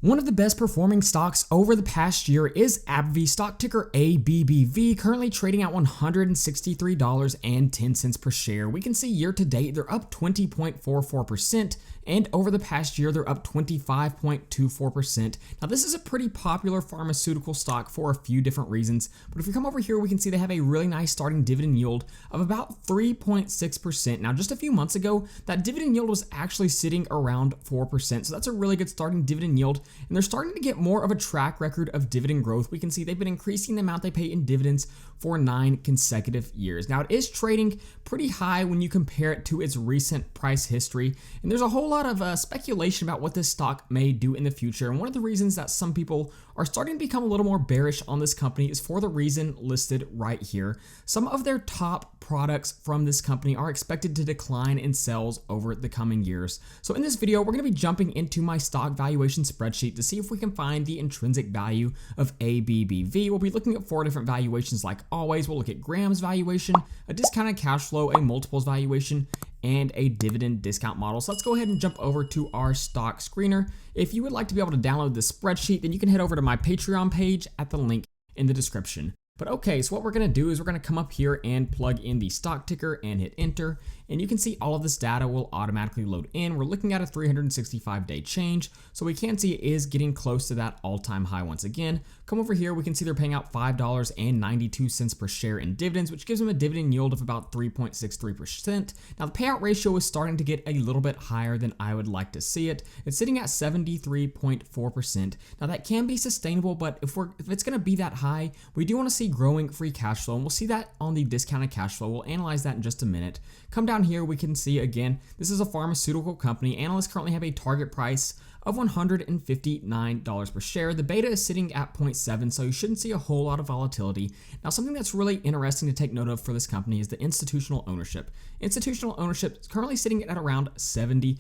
One of the best performing stocks over the past year is Abbvie, stock ticker ABBV, currently trading at $163.10 per share. We can see year to date they're up 20.44%, and over the past year they're up 25.24%. Now this is a pretty popular pharmaceutical stock for a few different reasons, but if we come over here we can see they have a really nice starting dividend yield of about 3.6%. Now just a few months ago that dividend yield was actually sitting around 4%, so that's a really good starting dividend yield. And they're starting to get more of a track record of dividend growth. We can see they've been increasing the amount they pay in dividends for 9 consecutive years. Now it is trading pretty high when you compare it to its recent price history, and there's a whole lot of speculation about what this stock may do in the future. And one of the reasons that some people are starting to become a little more bearish on this company is for the reason listed right here. Some of their top products from this company are expected to decline in sales over the coming years. So in this video, we're going to be jumping into my stock valuation spreadsheet to see if we can find the intrinsic value of ABBV. We'll be looking at 4 different valuations like always. We'll look at Graham's valuation, a discounted cash flow, a multiples valuation, and a dividend discount model. So let's go ahead and jump over to our stock screener. If you would like to be able to download this spreadsheet, then you can head over to my Patreon page at the link in the description. But okay, so what we're going to do is we're going to come up here and plug in the stock ticker and hit enter, and you can see all of this data will automatically load in. We're looking at a 365-day change, so we can see it is getting close to that all-time high once again. Come over here, we can see they're paying out $5.92 per share in dividends, which gives them a dividend yield of about 3.63%. Now the payout ratio is starting to get a little bit higher than I would like to see it. It's sitting at 73.4%. Now that can be sustainable, but if it's going to be that high, we do want to see growing free cash flow, and we'll see that on the discounted cash flow. We'll analyze that in just a minute. Come down here, we can see again, this is a pharmaceutical company. Analysts currently have a target price of $159 per share. The beta is sitting at 0.7, so you shouldn't see a whole lot of volatility. Now, something that's really interesting to take note of for this company is the institutional ownership. Institutional ownership is currently sitting at around 70%,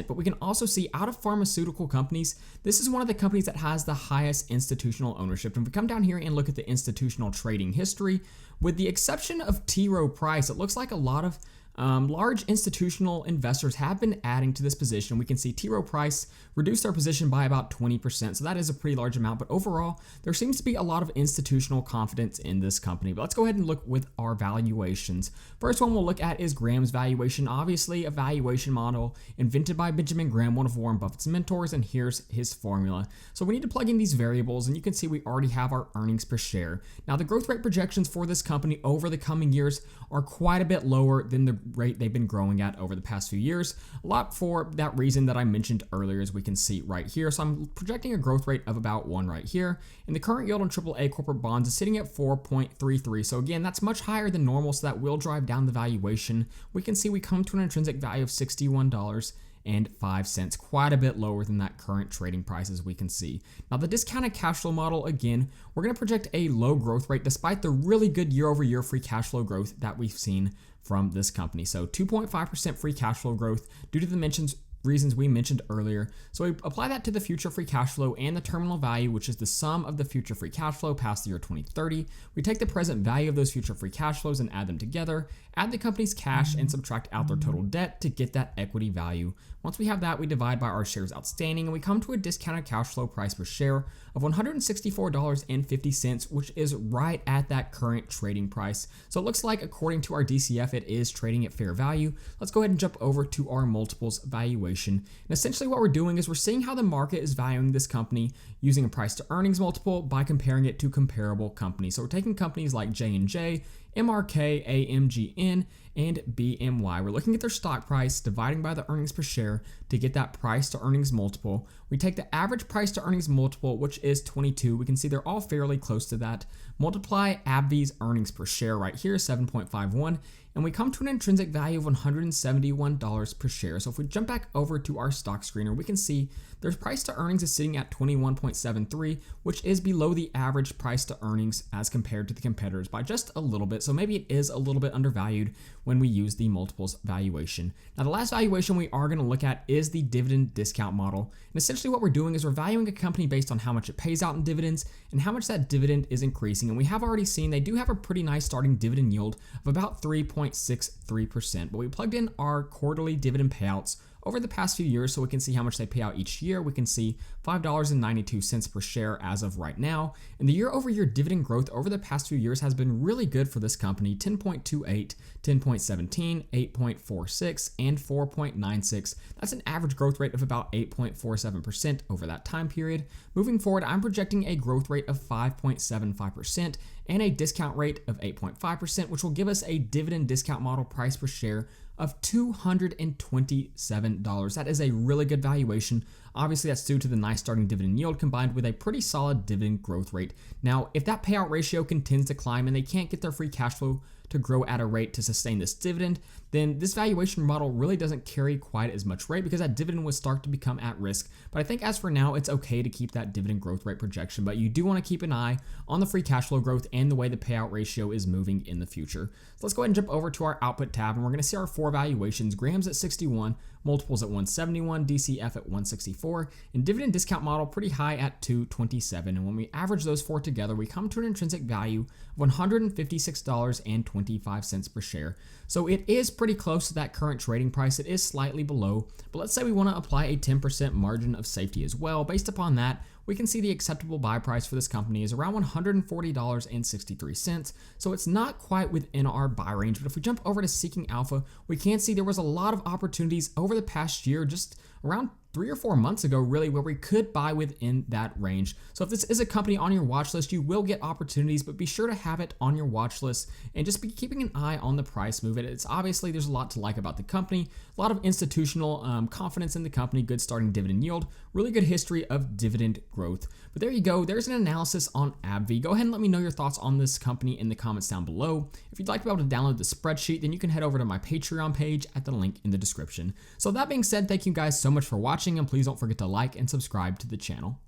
but we can also see out of pharmaceutical companies, this is one of the companies that has the highest institutional ownership. And if we come down here and look at the institutional trading history, with the exception of T. Rowe Price, it looks like a lot of large institutional investors have been adding to this position. We can see T. Rowe Price reduced their position by about 20%, so that is a pretty large amount, but overall there seems to be a lot of institutional confidence in this company. But let's go ahead and look with our valuations. First one we'll look at is Graham's valuation, obviously a valuation model invented by Benjamin Graham, one of Warren Buffett's mentors, and here's his formula. So we need to plug in these variables, and you can see we already have our earnings per share. Now the growth rate projections for this company over the coming years are quite a bit lower than the rate they've been growing at over the past few years. A lot for that reason that I mentioned earlier, as we can see right here. So I'm projecting a growth rate of about 1 right here, and the current yield on AAA corporate bonds is sitting at 4.33. So again, that's much higher than normal, so that will drive down the valuation. We can see we come to an intrinsic value of $61.05, quite a bit lower than that current trading price, as we can see. Now the discounted cash flow model, again, we're going to project a low growth rate despite the really good year-over-year free cash flow growth that we've seen from this company. So 2.5% free cash flow growth due to the reasons we mentioned earlier. So we apply that to the future free cash flow and the terminal value, which is the sum of the future free cash flow past the year 2030. We take the present value of those future free cash flows and add them together, add the company's cash, and subtract out their total debt to get that equity value. Once we have that, we divide by our shares outstanding, and we come to a discounted cash flow price per share of $164.50, which is right at that current trading price. So it looks like, according to our DCF, it is trading at fair value. Let's go ahead and jump over to our multiples valuation. And essentially what we're doing is we're seeing how the market is valuing this company using a price to earnings multiple by comparing it to comparable companies. So we're taking companies like J&J, MRK, AMGN, and BMY. We're looking at their stock price, dividing by the earnings per share to get that price to earnings multiple. We take the average price to earnings multiple, which is 22. We can see they're all fairly close to that. Multiply Abbvie's earnings per share right here, 7.51, and we come to an intrinsic value of $171 per share. So if we jump back over to our stock screener, we can see their price to earnings is sitting at 21.73, which is below the average price to earnings as compared to the competitors by just a little bit. So maybe it is a little bit undervalued when we use the multiples valuation. Now the last valuation we are going to look at is the dividend discount model. And essentially what we're doing is we're valuing a company based on how much it pays out in dividends and how much that dividend is increasing. And we have already seen they do have a pretty nice starting dividend yield of about 3.63%, but we plugged in our quarterly dividend payouts over the past few years so we can see how much they pay out each year. We can see $5.92 per share as of right now. And the year-over-year dividend growth over the past few years has been really good for this company: 10.28, 10.17, 8.46, and 4.96. That's an average growth rate of about 8.47% over that time period. Moving forward, I'm projecting a growth rate of 5.75% and a discount rate of 8.5%, which will give us a dividend discount model price per share of $227. That is a really good valuation. Obviously, that's due to the nice starting dividend yield combined with a pretty solid dividend growth rate. Now, if that payout ratio continues to climb and they can't get their free cash flow to grow at a rate to sustain this dividend, then this valuation model really doesn't carry quite as much weight because that dividend would start to become at risk. But I think as for now, it's okay to keep that dividend growth rate projection, but you do want to keep an eye on the free cash flow growth and the way the payout ratio is moving in the future. So let's go ahead and jump over to our output tab, and we're going to see our four valuations: Grams at 61, multiples at 171, DCF at 164, and dividend discount model pretty high at 227. And when we average those four together, we come to an intrinsic value of $156.25 per share. So it is pretty close to that current trading price. It is slightly below, but let's say we want to apply a 10% margin of safety as well. Based upon that, we can see the acceptable buy price for this company is around $140.63. So it's not quite within our buy range, but if we jump over to Seeking Alpha, we can see there was a lot of opportunities over the past year, just around 3 or 4 months ago, really, where we could buy within that range. So if this is a company on your watch list, you will get opportunities, but be sure to have it on your watch list and just be keeping an eye on the price movement. It's obviously, there's a lot to like about the company, a lot of institutional confidence in the company, good starting dividend yield, really good history of dividend growth. But there you go, there's an analysis on Abbvie. Go ahead and let me know your thoughts on this company in the comments down below. If you'd like to be able to download the spreadsheet, then you can head over to my Patreon page at the link in the description. So that being said, thank you guys so much for watching, and please don't forget to like and subscribe to the channel.